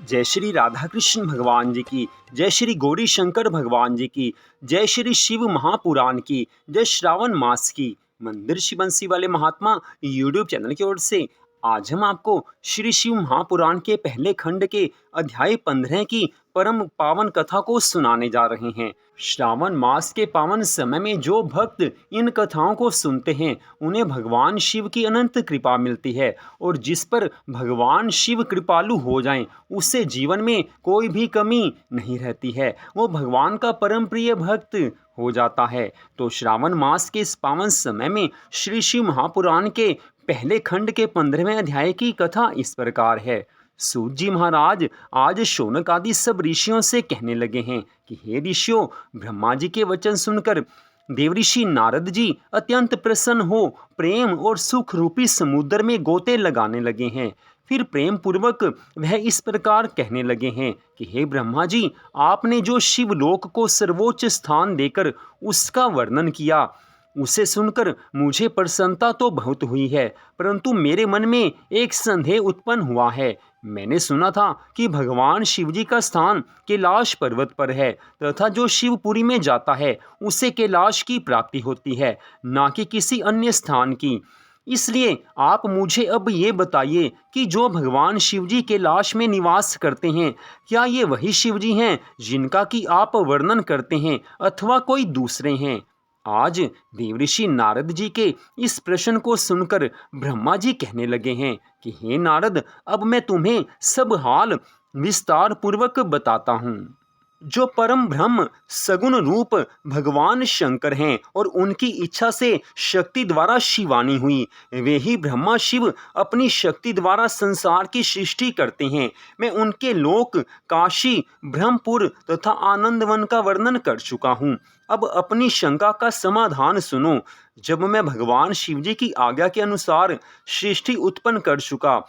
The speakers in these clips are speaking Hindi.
जय श्री राधा कृष्ण भगवान जी की, जय श्री गौरी शंकर भगवान जी की, जय श्री शिव महापुराण की, जय श्रावण मास की। मंदिर शिव बंसी वाले महात्मा यूट्यूब चैनल की ओर से आज हम आपको श्री शिव महापुराण के पहले खंड के अध्याय 15 की परम पावन कथा को सुनाने जा रहे हैं। श्रावण मास के पावन समय में जो भक्त इन कथाओं को सुनते हैं उन्हें भगवान शिव की अनंत कृपा मिलती है, और जिस पर भगवान शिव कृपालु हो जाएं उससे जीवन में कोई भी कमी नहीं रहती है, वो भगवान का परम प्रिय भक्त हो जाता है। तो श्रावण मास के इस पावन समय में श्री शिव महापुराण के पहले खंड के 15वें अध्याय की कथा इस प्रकार है। सूत जी महाराज आज शौनक आदि सब ऋषियों से कहने लगे हैं कि हे ऋषियों, ब्रह्मा जी के वचन सुनकर देवऋषि नारद जी अत्यंत प्रसन्न हो प्रेम और सुख रूपी समुद्र में गोते लगाने लगे हैं। फिर प्रेम पूर्वक वह इस प्रकार कहने लगे हैं कि हे ब्रह्मा जी, आपने जो शिवलोक को सर्वोच्च स्थान देकर उसका वर्णन किया उसे सुनकर मुझे प्रसन्नता तो बहुत हुई है, परंतु मेरे मन में एक संदेह उत्पन्न हुआ है। मैंने सुना था कि भगवान शिवजी का स्थान कैलाश पर्वत पर है तथा जो शिवपुरी में जाता है उसे कैलाश की प्राप्ति होती है, ना कि किसी अन्य स्थान की। इसलिए आप मुझे अब ये बताइए कि जो भगवान शिवजी कैलाश में निवास करते हैं, क्या ये वही शिवजी हैं जिनका कि आप वर्णन करते हैं अथवा कोई दूसरे हैं? आज देवऋषि नारद जी के इस प्रश्न को सुनकर ब्रह्मा जी कहने लगे हैं कि हे नारद, अब मैं तुम्हें सब हाल विस्तार पूर्वक बताता हूँ। जो परम ब्रह्म सगुण रूप भगवान शंकर हैं और उनकी इच्छा से शक्ति द्वारा शिवानी हुई, वे ही ब्रह्मा शिव अपनी शक्ति द्वारा संसार की सृष्टि करते हैं। मैं उनके लोक काशी, ब्रह्मपुर तथा आनंदवन का वर्णन कर चुका हूँ। अब अपनी शंका का समाधान सुनो। जब मैं भगवान शिवजी की आज्ञा के अनुसार सृष्टि उत्पन्न कर चुका,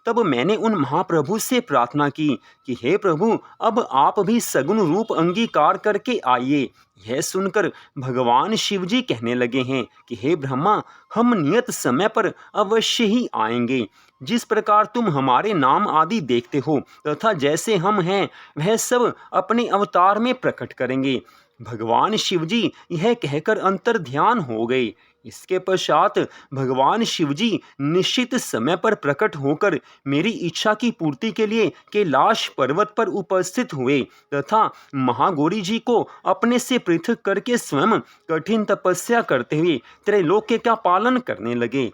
तब मैंने उन महाप्रभु से प्रार्थना की कि हे प्रभु, अब आप भी सगुण रूप अंगीकार करके आइए। यह सुनकर भगवान शिवजी कहने लगे हैं कि हे ब्रह्मा, हम नियत समय पर अवश्य ही आएंगे। जिस प्रकार तुम हमारे नाम आदि देखते हो तथा जैसे हम हैं वह सब अपने अवतार में प्रकट करेंगे। भगवान शिवजी यह कहकर अंतर ध्यान हो गए। इसके पश्चात भगवान शिवजी निश्चित समय पर प्रकट होकर मेरी इच्छा की पूर्ति के लिए कैलाश पर्वत पर उपस्थित हुए तथा महागौरी जी को अपने से पृथक करके स्वयं कठिन तपस्या करते हुए त्रैलोक्य का पालन करने लगे।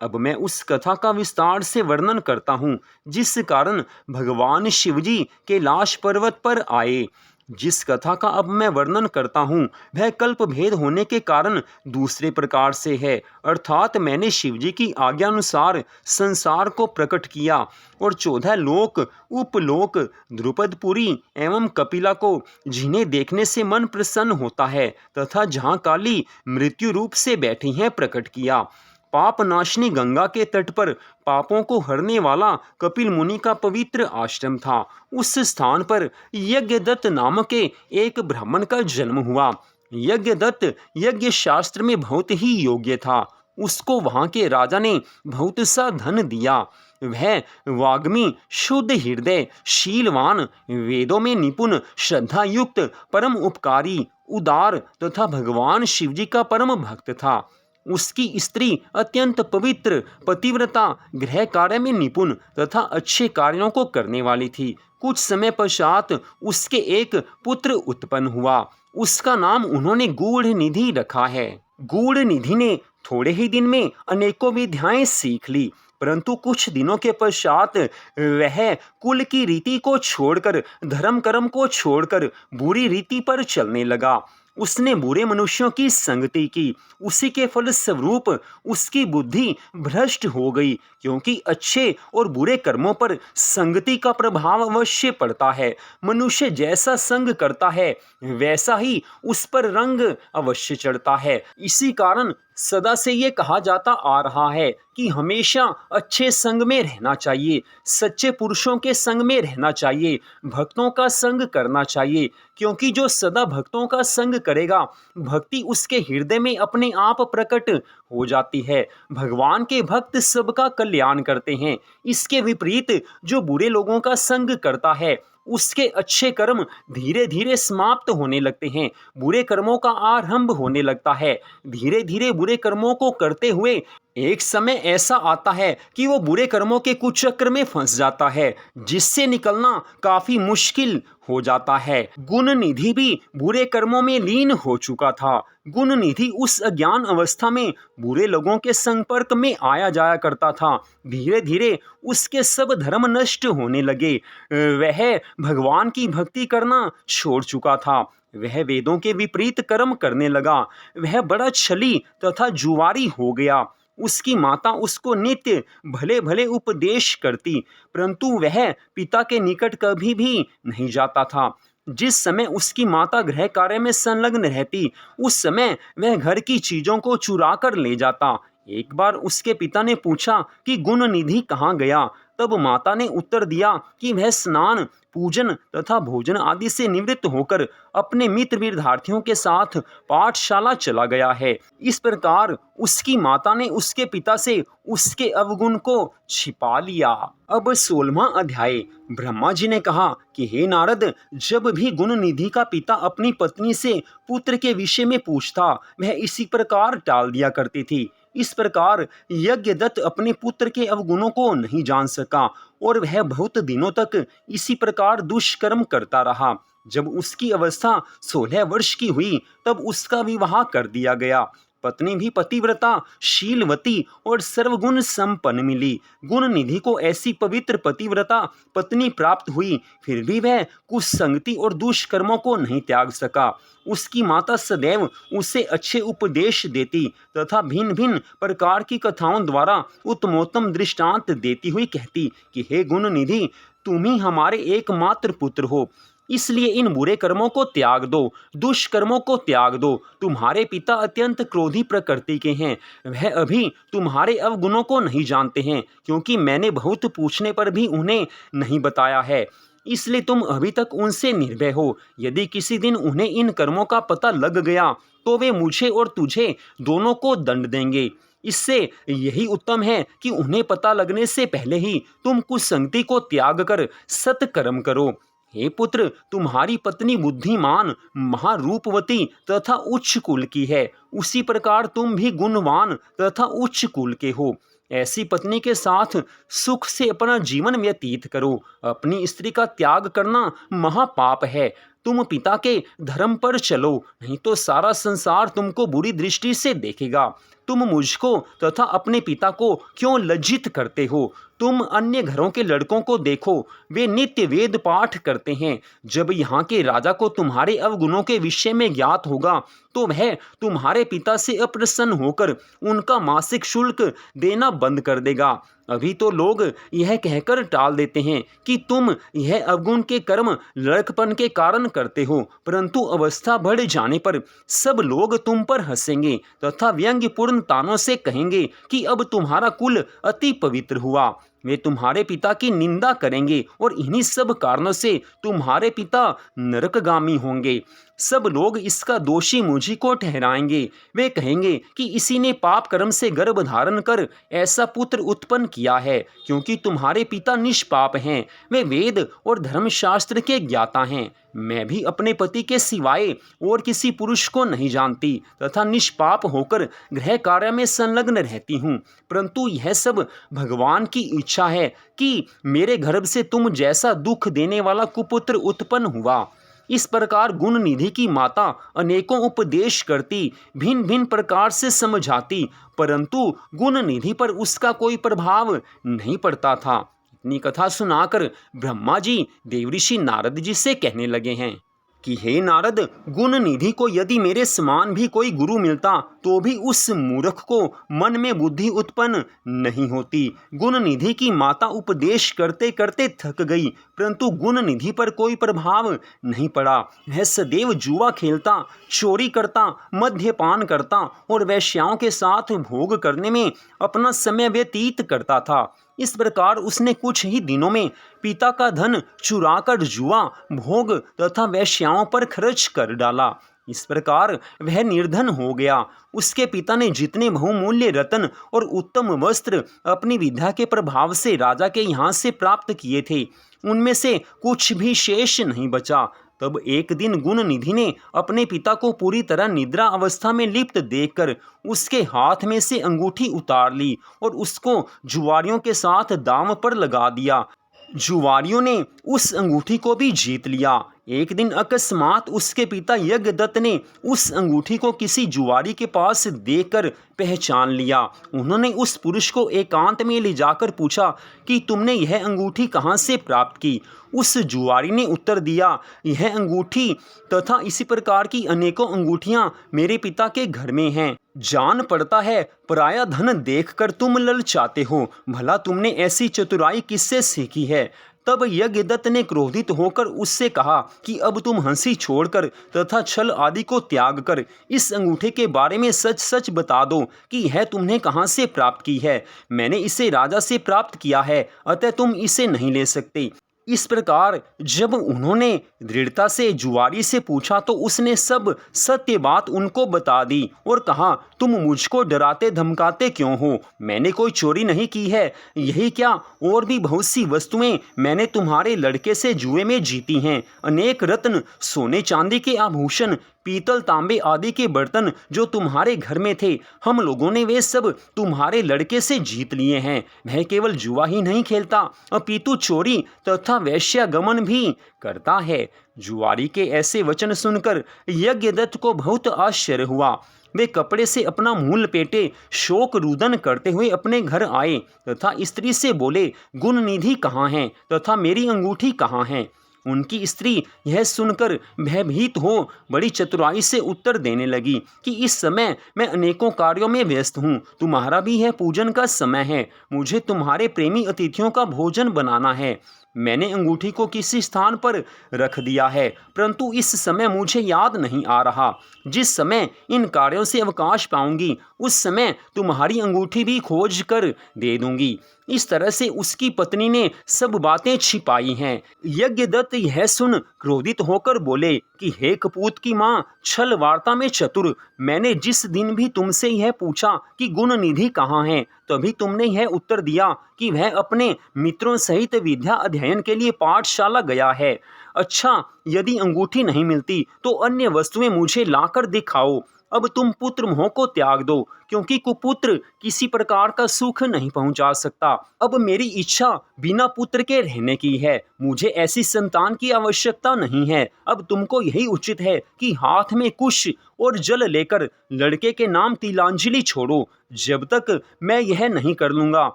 अब मैं उस कथा का विस्तार से वर्णन करता हूँ जिस कारण भगवान शिवजी कैलाश पर्वत पर आए। जिस कथा का अब मैं वर्णन करता हूँ वह कल्प भेद होने के कारण दूसरे प्रकार से है, अर्थात मैंने शिवजी की आज्ञा अनुसार संसार को प्रकट किया और 14 लोक, उपलोक, द्रुपदपुरी एवं कपिला को, जिन्हें देखने से मन प्रसन्न होता है तथा जहाँ काली मृत्यु रूप से बैठी हैं, प्रकट किया। पाप नाशनी गंगा के तट पर पापों को हरने वाला कपिल मुनि का पवित्र आश्रम था। उस स्थान पर यज्ञदत्त नामक एक ब्राह्मण का जन्म हुआ। यज्ञदत्त यज्ञ शास्त्र में बहुत ही योग्य था। उसको वहां के राजा ने बहुत सा धन दिया। वह वाग्मी, शुद्ध हृदय, शीलवान, वेदों में निपुण, श्रद्धा युक्त, परम उपकारी, उदार तथा भगवान शिवजी का परम भक्त था। उसकी स्त्री अत्यंत पवित्र, पतिव्रता, गृह कार्य में निपुण तथा अच्छे कार्यों को करने वाली थी। कुछ समय पश्चात उसके एक पुत्र उत्पन्न हुआ। उसका नाम उन्होंने गूढ़ निधि रखा है। गूढ़ निधि ने थोड़े ही दिन में अनेकों विद्याएं सीख ली, परंतु कुछ दिनों के पश्चात वह कुल की रीति को छोड़कर, धर्म कर्म को छोड़कर बुरी रीति पर चलने लगा। उसने बुरे मनुष्यों की संगति की। उसी के फल स्वरूप उसकी बुद्धि भ्रष्ट हो गई, क्योंकि अच्छे और बुरे कर्मों पर संगति का प्रभाव अवश्य पड़ता है। मनुष्य जैसा संग करता है वैसा ही उस पर रंग अवश्य चढ़ता है। इसी कारण सदा से ये कहा जाता आ रहा है कि हमेशा अच्छे संग में रहना चाहिए, सच्चे पुरुषों के संग में रहना चाहिए, भक्तों का संग करना चाहिए, क्योंकि जो सदा भक्तों का संग करेगा भक्ति उसके हृदय में अपने आप प्रकट हो जाती है। भगवान के भक्त सबका कल्याण करते हैं। इसके विपरीत जो बुरे लोगों का संग करता है उसके अच्छे कर्म धीरे धीरे समाप्त होने लगते हैं, बुरे कर्मों का आरंभ होने लगता है। धीरे धीरे बुरे कर्मों को करते हुए एक समय ऐसा आता है कि वो बुरे कर्मों के कुचक्र में फंस जाता है, जिससे निकलना काफी मुश्किल हो जाता है। गुण निधि भी बुरे कर्मों में लीन हो चुका था। गुण निधि उस अज्ञान अवस्था में बुरे लोगों के संपर्क में आया जाया करता था। धीरे धीरे उसके सब धर्म नष्ट होने लगे। वह भगवान की भक्ति करना छोड़ चुका था। वह वेदों के विपरीत कर्म करने लगा। वह बड़ा छली तथा जुआरी हो गया। उसकी माता उसको नित्य भले भले उपदेश करती, परंतु वह पिता के निकट कभी भी नहीं जाता था। जिस समय उसकी माता गृह कार्य में संलग्न रहती, उस समय वह घर की चीजों को चुरा कर ले जाता। एक बार उसके पिता ने पूछा कि गुण निधि कहाँ गया। तब माता ने उत्तर दिया कि वह स्नान, पूजन तथा भोजन आदि से निवृत्त होकर अपने मित्र विद्यार्थियों के साथ पाठशाला चला गया है। इस प्रकार उसकी माता ने उसके पिता से उसके अवगुण को छिपा लिया। अब 16वां अध्याय। ब्रह्मा जी ने कहा कि हे नारद, जब भी गुण निधि का पिता अपनी पत्नी से पुत्र के विषय में पूछता, वह इसी प्रकार टाल दिया करती थी। इस प्रकार यज्ञदत्त अपने पुत्र के अवगुणों को नहीं जान सका और वह बहुत दिनों तक इसी प्रकार दुष्कर्म करता रहा। जब उसकी अवस्था 16 वर्ष की हुई, तब उसका विवाह कर दिया गया। पत्नी भी पतिव्रता, शीलवती और सर्वगुण संपन्न मिली। गुण निधि को ऐसी पवित्र पतिव्रता पत्नी प्राप्त हुई, फिर भी वह कुसंगति और दुष्कर्मों को नहीं त्याग सका। उसकी माता सदैव उसे अच्छे उपदेश देती तथा भिन्न भिन्न प्रकार की कथाओं द्वारा उत्तमोत्तम दृष्टांत देती हुई कहती कि हे गुण निधि, तुम ही हमारे एकमात्र पुत्र हो, इसलिए इन बुरे कर्मों को त्याग दो, दुष्कर्मों को त्याग दो। तुम्हारे पिता अत्यंत क्रोधी प्रकृति के हैं। वह अभी तुम्हारे अवगुणों को नहीं जानते हैं, क्योंकि मैंने बहुत पूछने पर भी उन्हें नहीं बताया है। इसलिए तुम अभी तक उनसे निर्भय हो। यदि किसी दिन उन्हें इन कर्मों का पता लग गया, तो वे मुझे और तुझे दोनों को दंड देंगे। इससे यही उत्तम है कि उन्हें पता लगने से पहले ही तुम कुसंगति को त्याग कर सत्कर्म करो। हे पुत्र, तुम्हारी पत्नी बुद्धिमान, महारूपवती तथा उच्च कुल की है। उसी प्रकार तुम भी गुणवान तथा उच्च कुल के हो। ऐसी पत्नी के साथ सुख से अपना जीवन व्यतीत करो। अपनी स्त्री का त्याग करना महापाप है। तुम पिता के धर्म पर चलो, नहीं तो सारा संसार तुमको बुरी दृष्टि से देखेगा। तुम मुझको तथा अपने पिता को क्यों लज्जित करते हो? तुम अन्य घरों के लड़कों को देखो, वे नित्य वेद पाठ करते हैं। जब यहाँ के राजा को तुम्हारे अवगुणों के विषय में ज्ञात होगा, तो वह तुम्हारे पिता से अप्रसन्न होकर उनका मासिक शुल्क देना बंद कर देगा। अभी तो लोग यह कहकर टाल देते हैं कि तुम यह अवगुण के कर्म लड़कपन के कारण करते हो, परंतु अवस्था बढ़ जाने पर सब लोग तुम पर हंसेंगे तथा व्यंग्यपूर्ण तानों से कहेंगे कि अब तुम्हारा कुल अति पवित्र हुआ। वे तुम्हारे पिता की निंदा करेंगे और इन्हीं सब कारणों से तुम्हारे पिता नरकगामी होंगे। सब लोग इसका दोषी मुझी को ठहराएंगे। वे कहेंगे कि इसी ने पाप कर्म से गर्भ धारण कर ऐसा पुत्र उत्पन्न किया है, क्योंकि तुम्हारे पिता निष्पाप हैं। वे वेद और धर्मशास्त्र के ज्ञाता हैं। मैं भी अपने पति के सिवाय और किसी पुरुष को नहीं जानती तथा निष्पाप होकर गृह कार्य में संलग्न रहती हूँ, परंतु यह सब भगवान की इच्छा है कि मेरे गर्भ से तुम जैसा दुख देने वाला कुपुत्र उत्पन्न हुआ। इस प्रकार गुण निधि की माता अनेकों उपदेश करती, भिन्न भिन्न प्रकार से समझाती, परंतु गुण निधि पर उसका कोई प्रभाव नहीं पड़ता था। इतनी कथा सुनाकर ब्रह्मा जी देवऋषि नारद जी से कहने लगे हैं कि हे नारद, गुण निधि को यदि मेरे समान भी कोई गुरु मिलता, तो भी उस मूर्ख को मन में बुद्धि उत्पन्न नहीं होती। गुण निधि की माता उपदेश करते करते थक गई, परंतु गुण निधि पर कोई प्रभाव नहीं पड़ा। वह सदैव जुआ खेलता, चोरी करता, मद्यपान करता और वेश्याओं के साथ भोग करने में अपना समय व्यतीत करता था। इस प्रकार उसने कुछ ही दिनों में पिता का धन चुराकर जुआ, भोग तथा वेश्याओं पर खर्च कर डाला। इस प्रकार वह निर्धन हो गया। उसके पिता ने जितने बहुमूल्य रत्न और उत्तम वस्त्र अपनी विद्या के प्रभाव से राजा के यहाँ से प्राप्त किए थे, उनमें से कुछ भी शेष नहीं बचा। तब एक दिन गुणनिधि ने अपने पिता को पूरी तरह निद्रा अवस्था में लिप्त देखकर उसके हाथ में से अंगूठी उतार ली और उसको जुआरियों के साथ दांव पर लगा दिया। जुआरियों ने उस अंगूठी को भी जीत लिया। एक दिन अकस्मात उसके पिता यज्ञदत्त ने उस अंगूठी को किसी जुआरी के पास देखकर पहचान लिया। उन्होंने उस पुरुष को एकांत में ले जाकर पूछा कि तुमने यह अंगूठी कहाँ से प्राप्त की। उस जुआरी ने उत्तर दिया, यह अंगूठी तथा इसी प्रकार की अनेकों अंगूठियां मेरे पिता के घर में हैं। जान पड़ता है पराया धन देखकर तुम ललचाते हो, भला तुमने ऐसी चतुराई किससे सीखी है। तब यज्ञदत्त ने क्रोधित होकर उससे कहा कि अब तुम हंसी छोड़कर तथा छल आदि को त्याग कर इस अंगूठे के बारे में सच सच बता दो कि यह तुमने कहाँ से प्राप्त की है। मैंने इसे राजा से प्राप्त किया है, अतः तुम इसे नहीं ले सकते। इस प्रकार जब उन्होंने दृढ़ता से जुआरी से पूछा तो उसने सब सत्य बात उनको बता दी और कहा, तुम मुझको डराते धमकाते क्यों हो? मैंने कोई चोरी नहीं की है। यही क्या, और भी बहुत सी वस्तुएं मैंने तुम्हारे लड़के से जुए में जीती हैं। अनेक रत्न, सोने चांदी के आभूषण, पीतल तांबे आदि के बर्तन जो तुम्हारे घर में थे, हम लोगों ने वे सब तुम्हारे लड़के से जीत लिए हैं। वह केवल जुआ ही नहीं खेलता, अपितु चोरी तथा वैश्यागमन भी करता है। जुआरी के ऐसे वचन सुनकर यज्ञदत्त को बहुत आश्चर्य हुआ। वे कपड़े से अपना मुंह लपेटे शोक रुदन करते हुए अपने घर आए तथा स्त्री से बोले, गुणनिधि कहाँ है तथा मेरी अंगूठी कहाँ है? उनकी स्त्री यह सुनकर भयभीत हो बड़ी चतुराई से उत्तर देने लगी कि इस समय मैं अनेकों कार्यों में व्यस्त हूँ, तुम्हारा भी यह पूजन का समय है, मुझे तुम्हारे प्रेमी अतिथियों का भोजन बनाना है। मैंने अंगूठी को किसी स्थान पर रख दिया है, परंतु इस समय मुझे याद नहीं आ रहा। जिस समय इन कार्यों से अवकाश पाऊंगी उस समय तुम्हारी अंगूठी भी खोज कर दे दूंगी। इस तरह से उसकी पत्नी ने सब बातें छिपाई हैं। यज्ञदत्त यह सुन क्रोधित होकर बोले कि हे कपूत की माँ, छल वार्ता में चतुर, मैंने जिस दिन भी तुमसे यह पूछा कि गुणनिधि कहाँ है, तभी तुमने यह उत्तर दिया कि वह अपने मित्रों सहित विद्या अध्ययन के लिए पाठशाला गया है। अच्छा, यदि अंगूठी नहीं मिलती तो अन्य वस्तुएं मुझे लाकर दिखाओ। अब तुम पुत्र मोह को त्याग दो, क्योंकि कुपुत्र किसी प्रकार का सुख नहीं पहुंचा सकता। अब मेरी इच्छा बिना पुत्र के रहने की है, मुझे ऐसी संतान की आवश्यकता नहीं है। अब तुमको यही उचित है कि हाथ में कुश और जल लेकर लड़के के नाम तिलांजलि छोड़ो। जब तक मैं यह नहीं कर लूंगा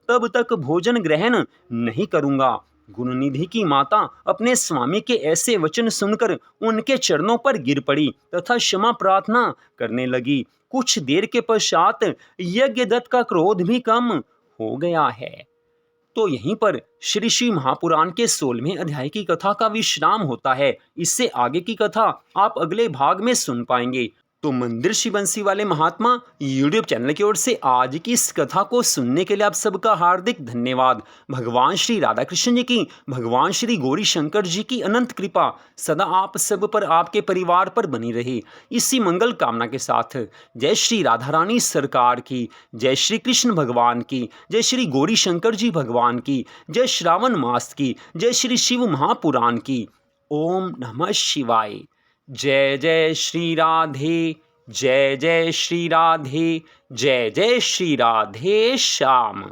तब तक भोजन ग्रहण नहीं करूंगा। गुणनिधि की माता अपने स्वामी के ऐसे वचन सुनकर उनके चरणों पर गिर पड़ी तथा क्षमा प्रार्थना करने लगी। कुछ देर के पश्चात यज्ञदत्त का क्रोध भी कम हो गया है। तो यहीं पर श्री शिव महापुराण के 16वें अध्याय की कथा का विश्राम होता है। इससे आगे की कथा आप अगले भाग में सुन पाएंगे। तो मंदिर शिव बंसी वाले महात्मा यूट्यूब चैनल की ओर से आज की इस कथा को सुनने के लिए आप सबका हार्दिक धन्यवाद। भगवान श्री राधा कृष्ण जी की, भगवान श्री गौरी शंकर जी की अनंत कृपा सदा आप सब पर, आपके परिवार पर बनी रहे, इसी मंगल कामना के साथ जय श्री राधा रानी सरकार की, जय श्री कृष्ण भगवान की, जय श्री गौरी शंकर जी भगवान की, जय श्रावण मास की, जय श्री शिव महापुराण की। ओम नमः शिवाय। जय जय श्री राधे, जय जय श्री राधे, जय जय श्री राधे श्याम।